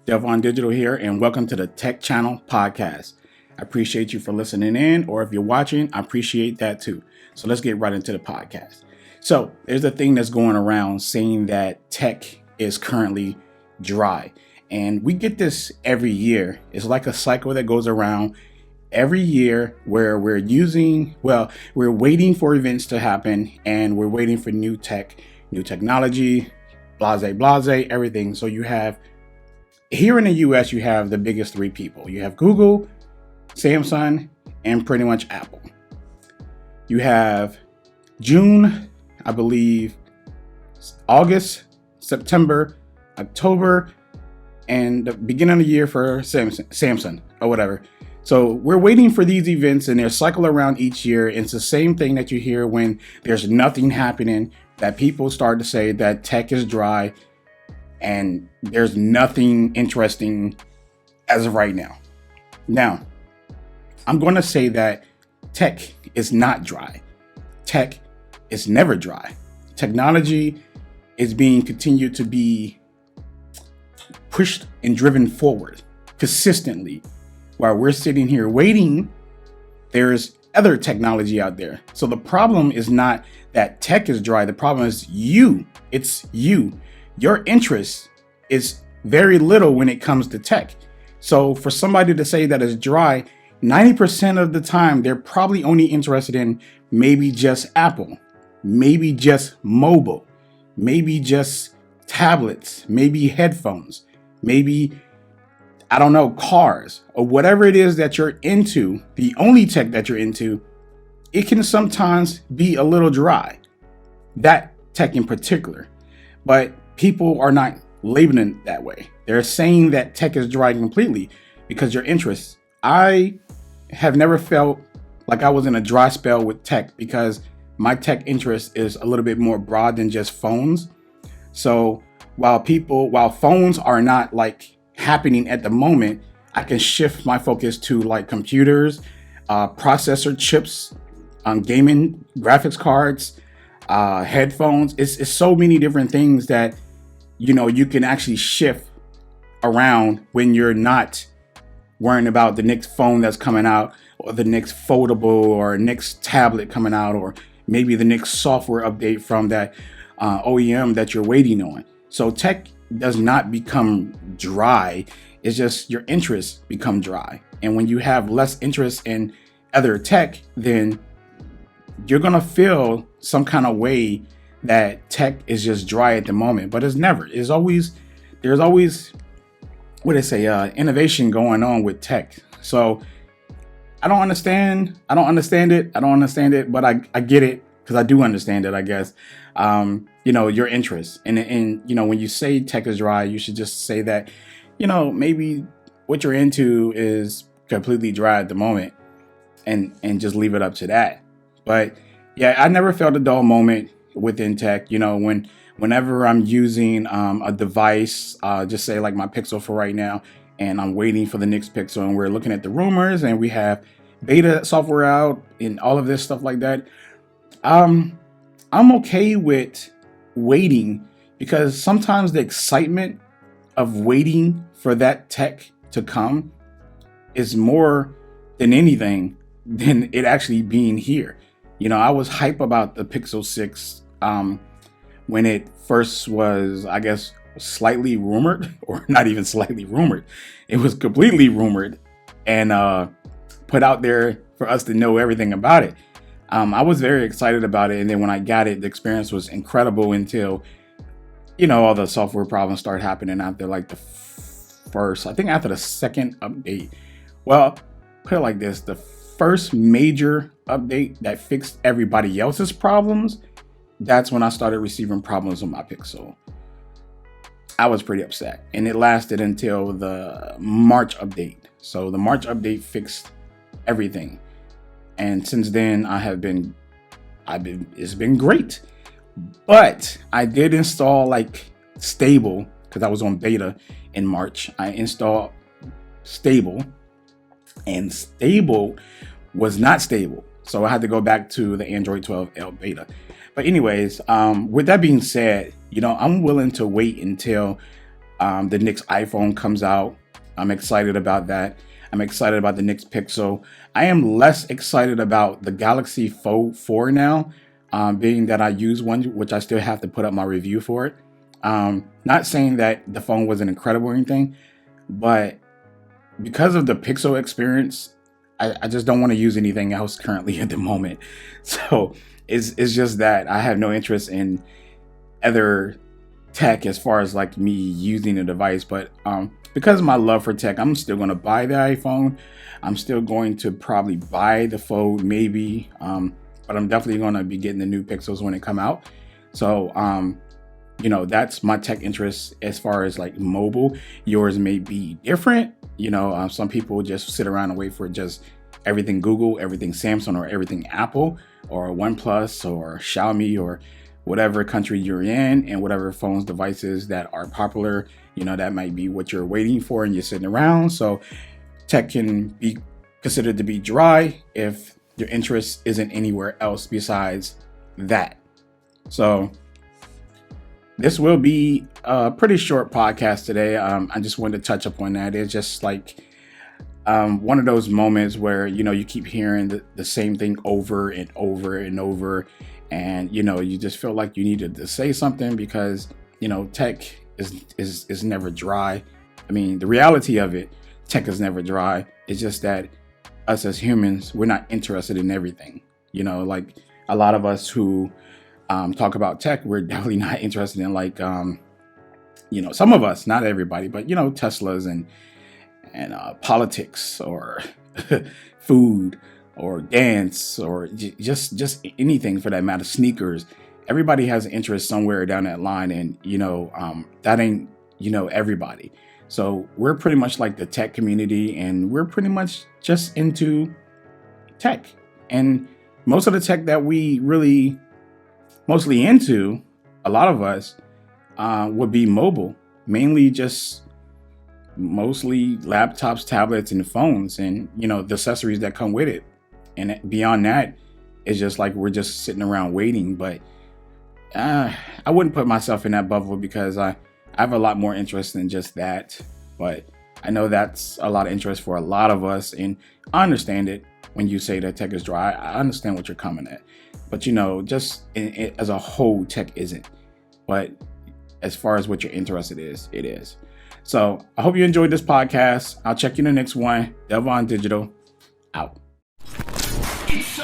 Delvon Digital here, and welcome to the Tech Channel Podcast. I appreciate you for listening in, or if you're watching, I appreciate that too. So let's get right into the podcast. So there's a thing that's going around saying that tech is currently dry. And we get this every year. It's like a cycle that goes around every year where we're waiting for events to happen, and we're waiting for new technology, blase, everything. So you have, here in the US, you have the biggest three people. You have Google, Samsung, and pretty much Apple. You have June, I believe, August, September, October, and the beginning of the year for Samsung or whatever. So we're waiting for these events, and they're cycle around each year. And it's the same thing that you hear when there's nothing happening, that people start to say that tech is dry and there's nothing interesting as of right now. Now, I'm going to say that tech is not dry. Tech is never dry. Technology is being continued to be pushed and driven forward consistently. While we're sitting here waiting, there's other technology out there. So the problem is not that tech is dry. The problem is you. It's you. Your interest is very little when it comes to tech. So for somebody to say that it's dry, 90% of the time, they're probably only interested in maybe just Apple, maybe just mobile, maybe just tablets, maybe headphones, maybe, I don't know, cars, or whatever it is that you're into. The only tech that you're into, it can sometimes be a little dry, that tech in particular. But people are not labeling it that way. They're saying that tech is dry completely because your interests. I have never felt like I was in a dry spell with tech because my tech interest is a little bit more broad than just phones. So while phones are not like happening at the moment, I can shift my focus to like computers, processor chips, gaming, graphics cards, headphones. It's so many different things that, you know, you can actually shift around when you're not worrying about the next phone that's coming out, or the next foldable or next tablet coming out, or maybe the next software update from that OEM that you're waiting on. So tech does not become dry. It's just your interests become dry. And when you have less interest in other tech, then you're going to feel some kind of way that tech is just dry at the moment. But it's never. There's always, innovation going on with tech. So I don't understand it, but I get it because I do understand it, I guess. Your interests. And when you say tech is dry, you should just say that, maybe what you're into is completely dry at the moment, and just leave it up to that. But yeah, I never felt a dull moment within tech. Whenever I'm using a device, just say like my Pixel for right now, and I'm waiting for the next Pixel, and we're looking at the rumors, and we have beta software out and all of this stuff like that. I'm okay with waiting because sometimes the excitement of waiting for that tech to come is more than anything than it actually being here. I was hype about the Pixel 6 when it first was, I guess, slightly rumored, or not even slightly rumored. It was completely rumored and put out there for us to know everything about it. I was very excited about it, and then when I got it, the experience was incredible until, all the software problems started happening after like after the second update. Well, put it like this, the first major update that fixed everybody else's problems, that's when I started receiving problems with my Pixel. I was pretty upset, and it lasted until the March update. So the March update fixed everything. And since then it's been great. But I did install like Stable, because I was on beta in March. I installed Stable, and Stable was not stable. So I had to go back to the Android 12L beta. But anyways, with that being said, I'm willing to wait until The next iPhone comes out. I'm excited about that. I'm excited about the next Pixel. I am less excited about the Galaxy Fold 4 now, being that I use one, which I still have to put up my review for it. Not saying that the phone wasn't incredible or anything, but because of the Pixel experience, I just don't want to use anything else currently at the moment. So it's just that I have no interest in other tech as far as like me using the device. But because of my love for tech, I'm still going to buy the iPhone. I'm still going to probably buy the Fold, maybe. But I'm definitely going to be getting the new Pixels when they come out. So, that's my tech interest as far as like mobile. Yours may be different. Some people just sit around and wait for just everything Google, everything Samsung, or everything Apple, or OnePlus, or Xiaomi, or whatever country you're in, and whatever phones, devices that are popular. That might be what you're waiting for, and you're sitting around. So tech can be considered to be dry if your interest isn't anywhere else besides that. So this will be a pretty short podcast today. I just wanted to touch up on that. It's just like one of those moments where, you keep hearing the same thing over and over and over. And, you just feel like you needed to say something because, tech is never dry. I mean, the reality of it, tech is never dry. It's just that us as humans, we're not interested in everything. Like a lot of us who talk about tech, we're definitely not interested in like, some of us, not everybody, but, Teslas and politics or food or dance or just anything for that matter, sneakers. Everybody has an interest somewhere down that line, and that ain't everybody. So we're pretty much like the tech community, and we're pretty much just into tech. And most of the tech that we really mostly into, a lot of us would be mobile, mainly just mostly laptops, tablets, and phones, and the accessories that come with it. And beyond that, it's just like we're just sitting around waiting. But I wouldn't put myself in that bubble because I have a lot more interest than just that. But I know that's a lot of interest for a lot of us, and I understand it when you say that tech is dry. I understand what you're coming at, but just as a whole, tech isn't. But as far as what you're interested in, it is. So I hope you enjoyed this podcast. I'll check you in the next one. Delvon Digital out. It's so